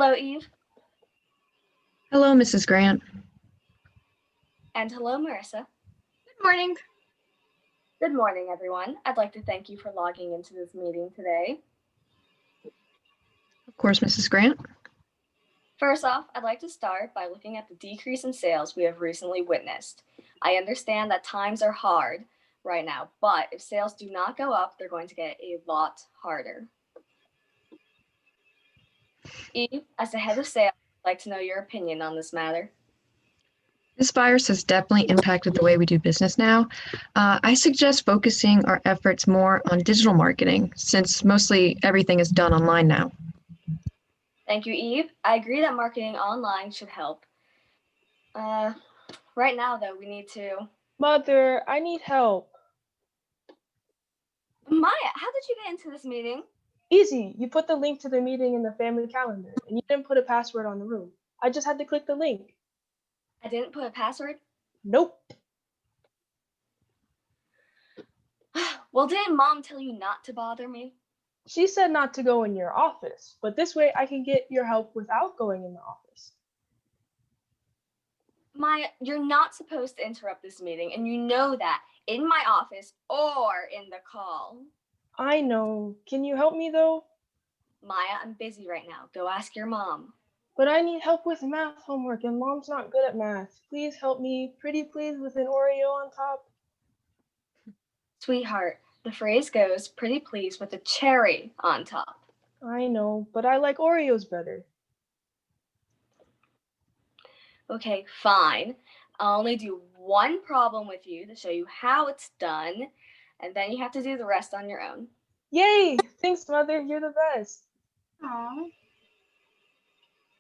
Hello, Eve. Hello, Mrs. Grant. And hello, Marissa. Good morning. Good morning, everyone. I'd like to thank you for logging into this meeting today. Of course, Mrs. Grant. First off, I'd like to start by looking at the decrease in sales we have recently witnessed. I understand that times are hard right now, but if sales do not go up, they're going to get a lot harder. Eve, as the head of sales, I'd like to know your opinion on this matter. This virus has definitely impacted the way we do business now. I suggest focusing our efforts more on digital marketing, since mostly everything is done online now. Thank you, Eve. I agree that marketing online should help. Right now, though, we need to... Mother, I need help. Maya, how did you get into this meeting? Easy. You put the link to the meeting in the family calendar, and you didn't put a password on the room. I just had to click the link. I didn't put a password? Nope. Well, didn't Mom tell you not to bother me? She said not to go in your office, but this way I can get your help without going in the office. Maya, you're not supposed to interrupt this meeting, and you know that in my office or in the call. I know. Can you help me though? Maya, I'm busy right now. Go ask your mom. But I need help with math homework, and Mom's not good at math. Please help me, pretty please, with an Oreo on top. Sweetheart, the phrase goes, pretty please, with a cherry on top. I know, but I like Oreos better. Okay, fine. I'll only do one problem with you to show you how it's done, and then you have to do the rest on your own. Yay! Thanks, Mother. You're the best. Aww.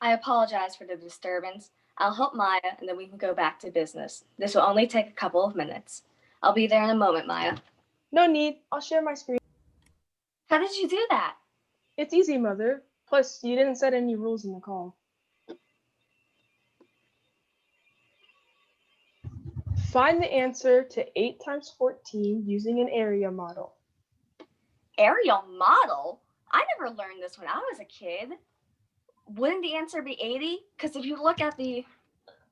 I apologize for the disturbance. I'll help Maya, and then we can go back to business. This will only take a couple of minutes. I'll be there in a moment, Maya. No need. I'll share my screen. How did you do that? It's easy, Mother. Plus, you didn't set any rules in the call. Find the answer to 8 times 14 using an area model. Aerial model? I never learned this when I was a kid. Wouldn't the answer be 80? Because if you look at the...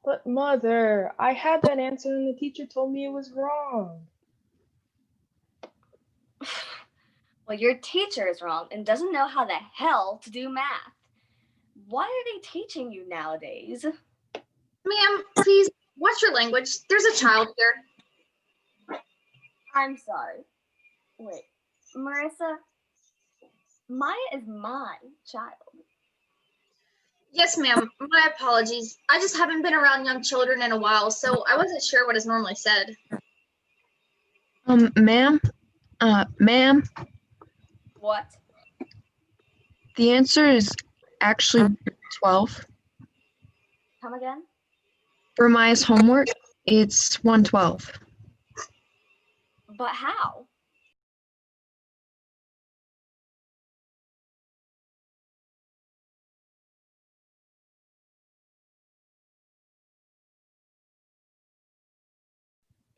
But Mother, I had that answer and the teacher told me it was wrong. Well, your teacher is wrong and doesn't know how the hell to do math. Why are they teaching you nowadays? Ma'am, please, watch your language. There's a child here. I'm sorry. Wait, Marissa, Maya is my child. Yes, ma'am. My apologies. I just haven't been around young children in a while, so I wasn't sure what is normally said. Ma'am? Ma'am? What? The answer is actually 12. Come again? For Maya's homework, it's 112. But how?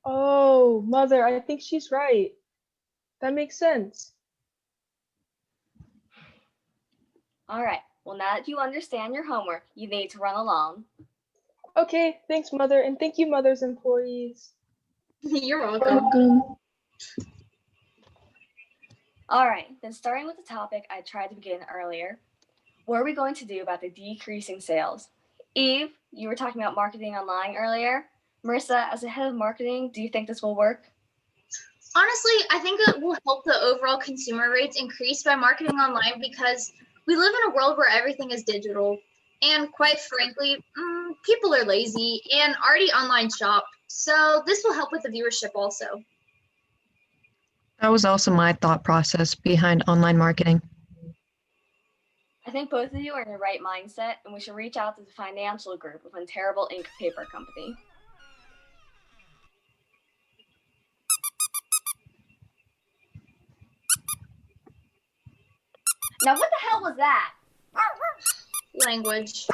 Oh, Mother, I think she's right. That makes sense. All right. Well, now that you understand your homework, you need to run along. Okay, thanks, Mother, and thank you, Mother's employees. You're welcome. All right, then starting with the topic I tried to begin earlier, what are we going to do about the decreasing sales? Eve, you were talking about marketing online earlier. Marissa, as a head of marketing, do you think this will work? Honestly, I think it will help the overall consumer rates increase by marketing online because we live in a world where everything is digital. And quite frankly, people are lazy and already online shop. So this will help with the viewership also. That was also my thought process behind online marketing. I think both of you are in the right mindset, and we should reach out to the financial group of a terrible ink paper company. Now, what the hell was that? Language.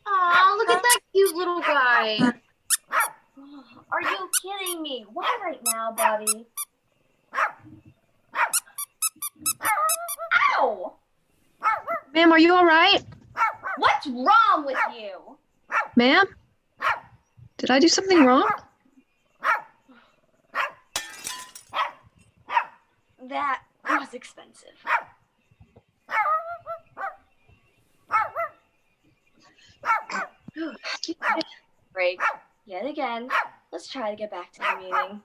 Aw, look at that cute little guy. Are you kidding me? Why right now, buddy? Ow! Ma'am, are you all right? What's wrong with you? Ma'am? Did I do something wrong? That was expensive. Break. Yet again. Let's try to get back to the meeting.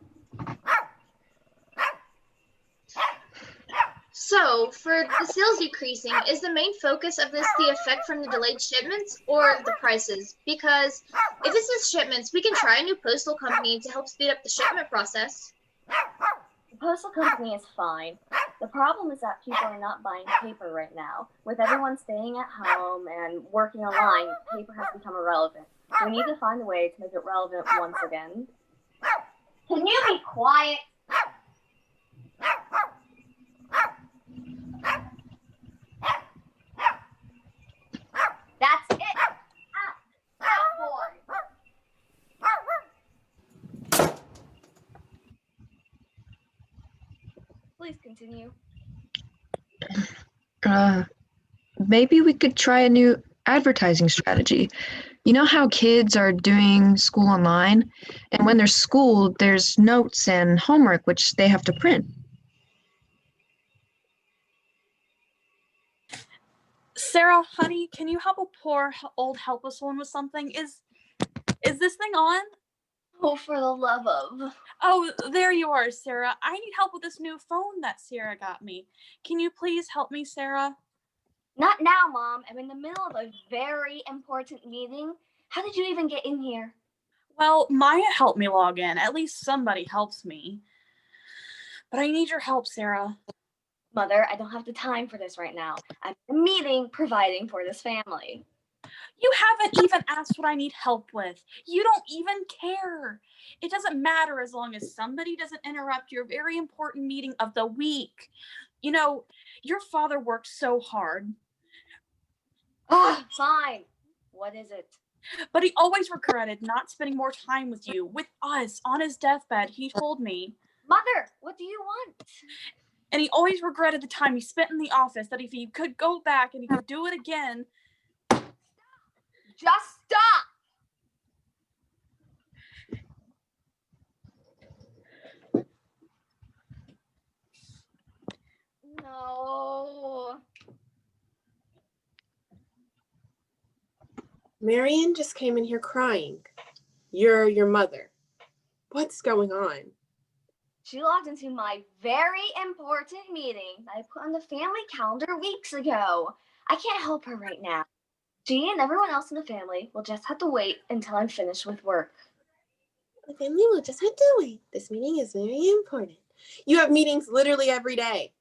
So, for the sales decreasing, is the main focus of this the effect from the delayed shipments or the prices? Because if it's the shipments, we can try a new postal company to help speed up the shipment process. The postal company is fine. The problem is that people are not buying paper right now. With everyone staying at home and working online, paper has become irrelevant. We need to find a way to make it relevant once again. Can you be quiet? That's it. Out, boy. Please continue. Maybe we could try a new advertising strategy. You know how kids are doing school online? And when there's school, there's notes and homework, which they have to print. Sarah, honey, can you help a poor old helpless one with something? Is this thing on? Oh, for the love of. Oh, there you are, Sarah. I need help with this new phone that Sarah got me. Can you please help me, Sarah? Not now, Mom. I'm in the middle of a very important meeting. How did you even get in here? Well, Maya helped me log in. At least somebody helps me. But I need your help, Sarah. Mother, I don't have the time for this right now. I'm in a meeting providing for this family. You haven't even asked what I need help with. You don't even care. It doesn't matter as long as somebody doesn't interrupt your very important meeting of the week. You know, your father worked so hard. Fine. What is it? But he always regretted not spending more time with you, with us, on his deathbed. He told me. Mother, what do you want? And he always regretted the time he spent in the office, that if he could go back and he could do it again. Just stop! No. Marion just came in here crying. You're your mother. What's going on? She logged into my very important meeting that I put on the family calendar weeks ago. I can't help her right now. She and everyone else in the family will just have to wait until I'm finished with work. The family will just have to wait. This meeting is very important. You have meetings literally every day.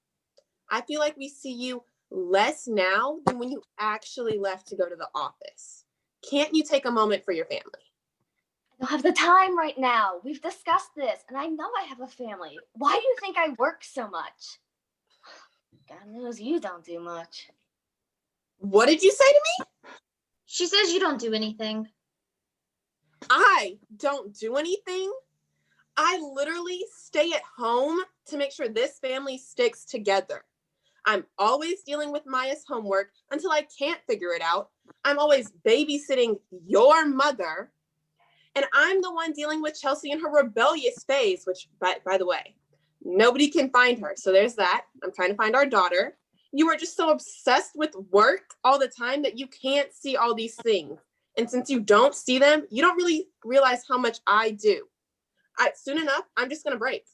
I feel like we see you less now than when you actually left to go to the office. Can't you take a moment for your family? I don't have the time right now. We've discussed this, and I know I have a family. Why do you think I work so much? God knows you don't do much. What did you say to me? She says you don't do anything. I don't do anything. I literally stay at home to make sure this family sticks together. I'm always dealing with Maya's homework until I can't figure it out. I'm always babysitting your mother. And I'm the one dealing with Chelsea in her rebellious phase, which, by the way, nobody can find her. So there's that. I'm trying to find our daughter. You are just so obsessed with work all the time that you can't see all these things. And since you don't see them, you don't really realize how much I do. Soon enough, I'm just going to break.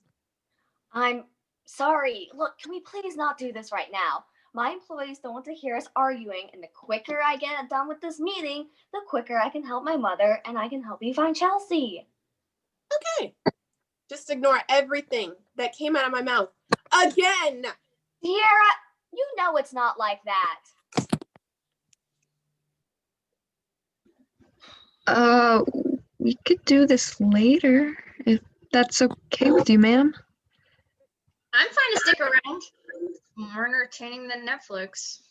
I'm sorry. Look, can we please not do this right now? My employees don't want to hear us arguing, and the quicker I get done with this meeting, the quicker I can help my mother and I can help you find Chelsea. Okay. Just ignore everything that came out of my mouth again. Sierra, you know it's not like that. We could do this later, if that's okay with you, ma'am. I'm fine to stick around. More entertaining than Netflix.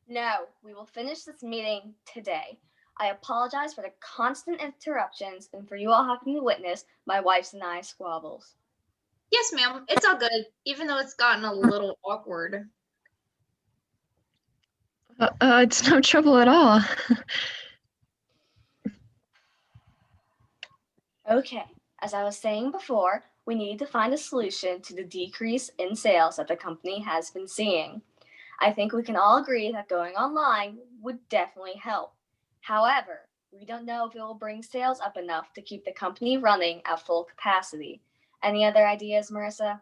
No, we will finish this meeting today. I apologize for the constant interruptions and for you all having to witness my wife's and I squabbles. Yes, ma'am. It's all good, even though it's gotten a little awkward. It's no trouble at all. Okay, as I was saying before, we need to find a solution to the decrease in sales that the company has been seeing. I think we can all agree that going online would definitely help. However, we don't know if it will bring sales up enough to keep the company running at full capacity. Any other ideas, Marissa?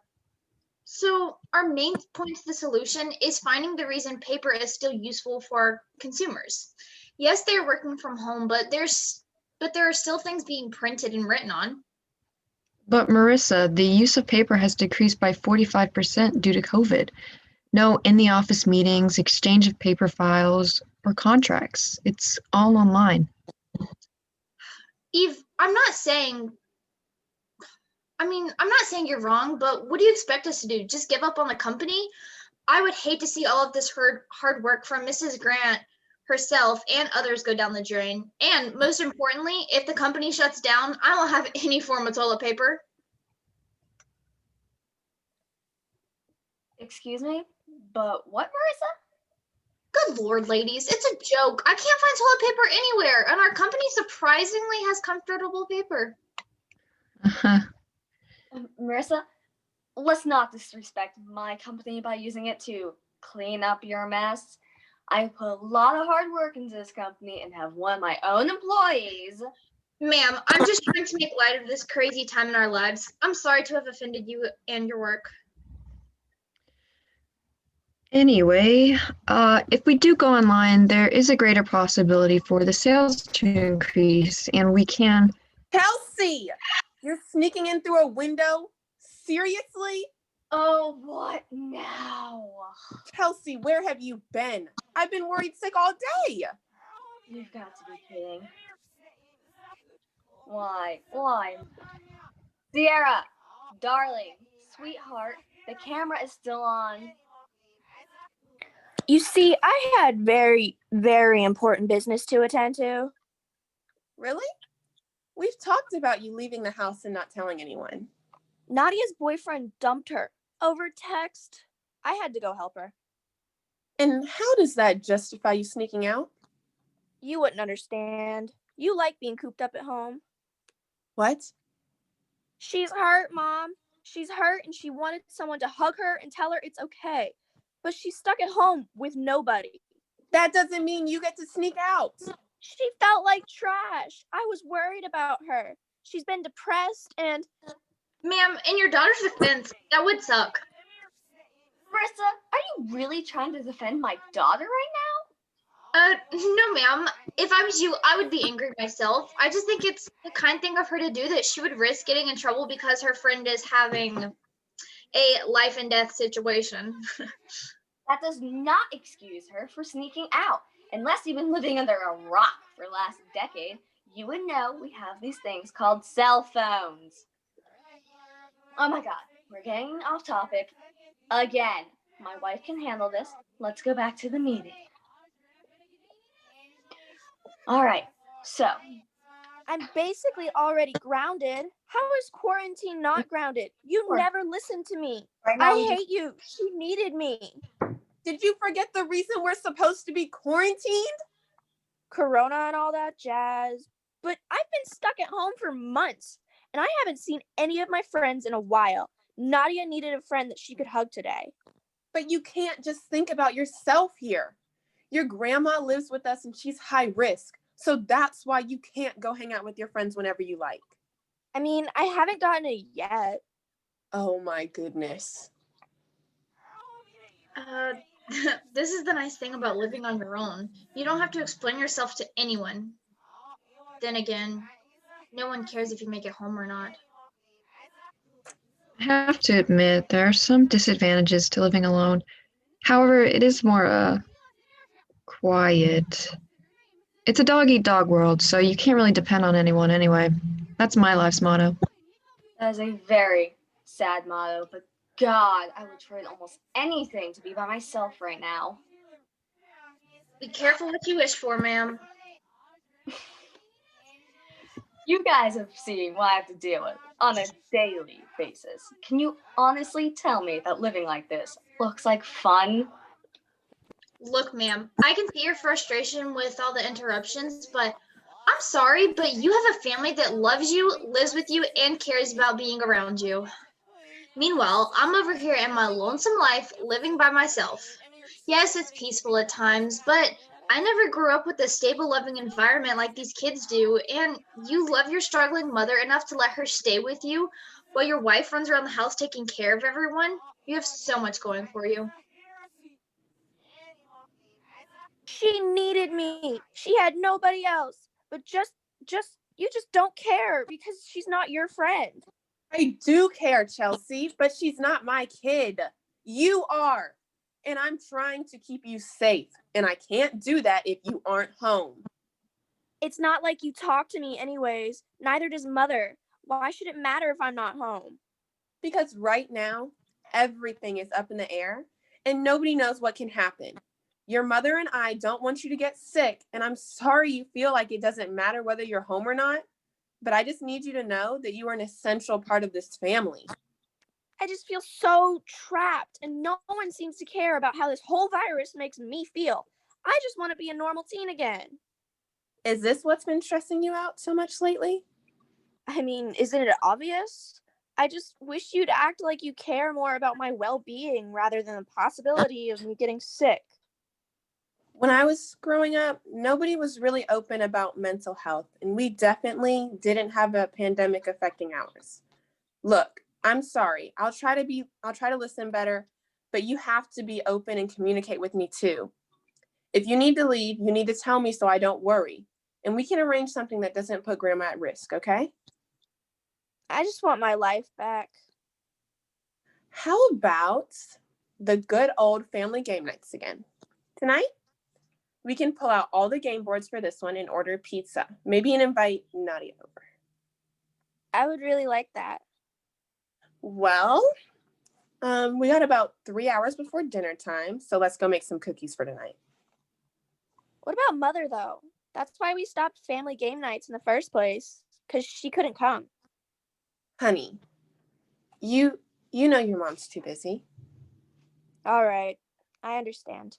So our main point to the solution is finding the reason paper is still useful for consumers. Yes, they're working from home, but there are still things being printed and written on. But Marissa, the use of paper has decreased by 45% due to COVID. No in-the-office meetings, exchange of paper files, or contracts. It's all online. Eve, I'm not saying you're wrong, but what do you expect us to do? Just give up on the company? I would hate to see all of this hard work from Mrs. Grant herself and others go down the drain. And most importantly, if the company shuts down, I won't have any form of toilet paper. Excuse me? But what, Marissa? Good Lord, ladies, it's a joke. I can't find toilet paper anywhere, and our company surprisingly has comfortable paper. Uh-huh. Marissa, let's not disrespect my company by using it to clean up your mess. I put a lot of hard work into this company and have one of my own employees. Ma'am, I'm just trying to make light of this crazy time in our lives. I'm sorry to have offended you and your work. Anyway, if we do go online, there is a greater possibility for the sales to increase, and we can. Kelsey, you're sneaking in through a window? Seriously? Oh, what now? Kelsey, where have you been? I've been worried sick all day. You've got to be kidding. Why? Sierra, darling, sweetheart, the camera is still on. You see, I had very, very important business to attend to. Really? We've talked about you leaving the house and not telling anyone. Nadia's boyfriend dumped her over text. I had to go help her. And how does that justify you sneaking out? You wouldn't understand. You like being cooped up at home. What? She's hurt, Mom. She's hurt and she wanted someone to hug her and tell her it's okay. But she's stuck at home with nobody. That doesn't mean you get to sneak out. She felt like trash. I was worried about her. She's been depressed and... Ma'am, in your daughter's defense, that would suck. Marissa, are you really trying to defend my daughter right No, ma'am. If I was you, I would be angry myself. I just think it's the kind thing of her to do that she would risk getting in trouble because her friend is having a life and death situation. That does not excuse her for sneaking out. Unless you've been living under a rock for the last decade, you would know we have these things called cell phones. Oh my God, we're getting off topic again. My wife can handle this. Let's go back to the meeting. All right, so. I'm basically already grounded. How is quarantine not grounded? You never listened to me. I hate you. She needed me. Did you forget the reason we're supposed to be quarantined? Corona and all that jazz. But I've been stuck at home for months, and I haven't seen any of my friends in a while. Nadia needed a friend that she could hug today. But you can't just think about yourself here. Your grandma lives with us and she's high risk. So that's why you can't go hang out with your friends whenever you like. I mean, I haven't gotten it yet. Oh my goodness. This is the nice thing about living on your own. You don't have to explain yourself to anyone. Then again, no one cares if you make it home or not. I have to admit, there are some disadvantages to living alone. However, it is more quiet. It's a dog-eat-dog world, so you can't really depend on anyone anyway. That's my life's motto. That is a very sad motto, but God, I would trade almost anything to be by myself right now. Be careful what you wish for, ma'am. You guys have seen what I have to deal with on a daily basis. Can you honestly tell me that living like this looks like fun? Look, ma'am, I can see your frustration with all the interruptions, but I'm sorry, but you have a family that loves you, lives with you, and cares about being around you. Meanwhile, I'm over here in my lonesome life, living by myself. Yes, it's peaceful at times, but I never grew up with a stable, loving environment like these kids do, and you love your struggling mother enough to let her stay with you while your wife runs around the house taking care of everyone. You have so much going for you. She needed me. She had nobody else. But you just don't care because she's not your friend. I do care, Chelsea, but she's not my kid. You are. And I'm trying to keep you safe. And I can't do that if you aren't home. It's not like you talk to me anyways. Neither does Mother. Why should it matter if I'm not home? Because right now, everything is up in the air and nobody knows what can happen. Your mother and I don't want you to get sick, and I'm sorry you feel like it doesn't matter whether you're home or not, but I just need you to know that you are an essential part of this family. I just feel so trapped, and no one seems to care about how this whole virus makes me feel. I just want to be a normal teen again. Is this what's been stressing you out so much lately? I mean, isn't it obvious? I just wish you'd act like you care more about my well-being rather than the possibility of me getting sick. When I was growing up, nobody was really open about mental health, and we definitely didn't have a pandemic affecting ours. Look, I'm sorry. I'll try to listen better, but you have to be open and communicate with me too. If you need to leave, you need to tell me so I don't worry, and we can arrange something that doesn't put Grandma at risk, okay? I just want my life back. How about the good old family game nights again? Tonight, we can pull out all the game boards for this one and order pizza. Maybe and invite Nadia over. I would really like that. Well, we got about 3 hours before dinner time, so let's go make some cookies for tonight. What about Mother, though? That's why we stopped family game nights in the first place, because she couldn't come. Honey, you know your mom's too busy. All right, I understand.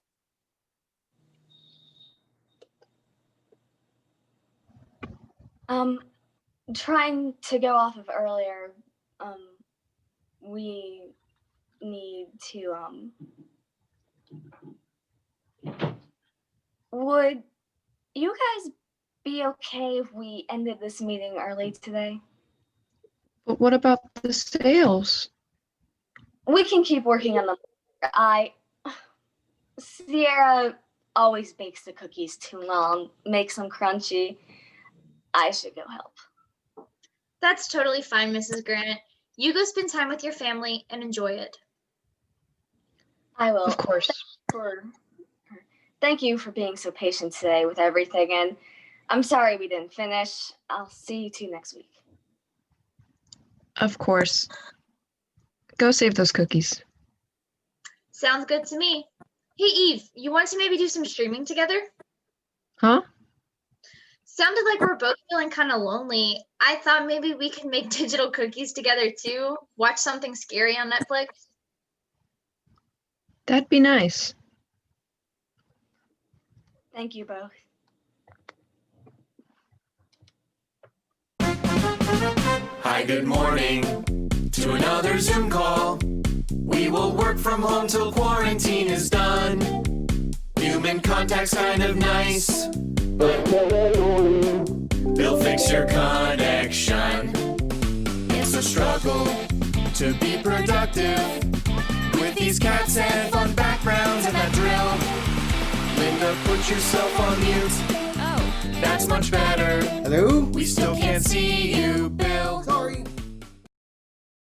Trying to go off of earlier, we need to, would you guys be okay if we ended this meeting early today? But what about the sales? We can keep working on them. Sierra always bakes the cookies too long, makes them crunchy. I should go help. That's totally fine, Mrs. Grant. You go spend time with your family and enjoy it. I will. Of course. Thank you for being so patient today with everything, and I'm sorry we didn't finish. I'll see you two next week. Of course. Go save those cookies. Sounds good to me. Hey, Eve, you want to maybe do some streaming together? Huh? Sounded like we're both feeling kind of lonely. I thought maybe we could make digital cookies together too. Watch something scary on Netflix. That'd be nice. Thank you both. Hi, good morning to another Zoom call. We will work from home till quarantine is done. Human contact's kind of nice, but they'll fix your connection. It's a struggle to be productive with these cats and fun backgrounds and that drill. Linda, put yourself on mute. Oh, that's much better. Hello? We still can't see you.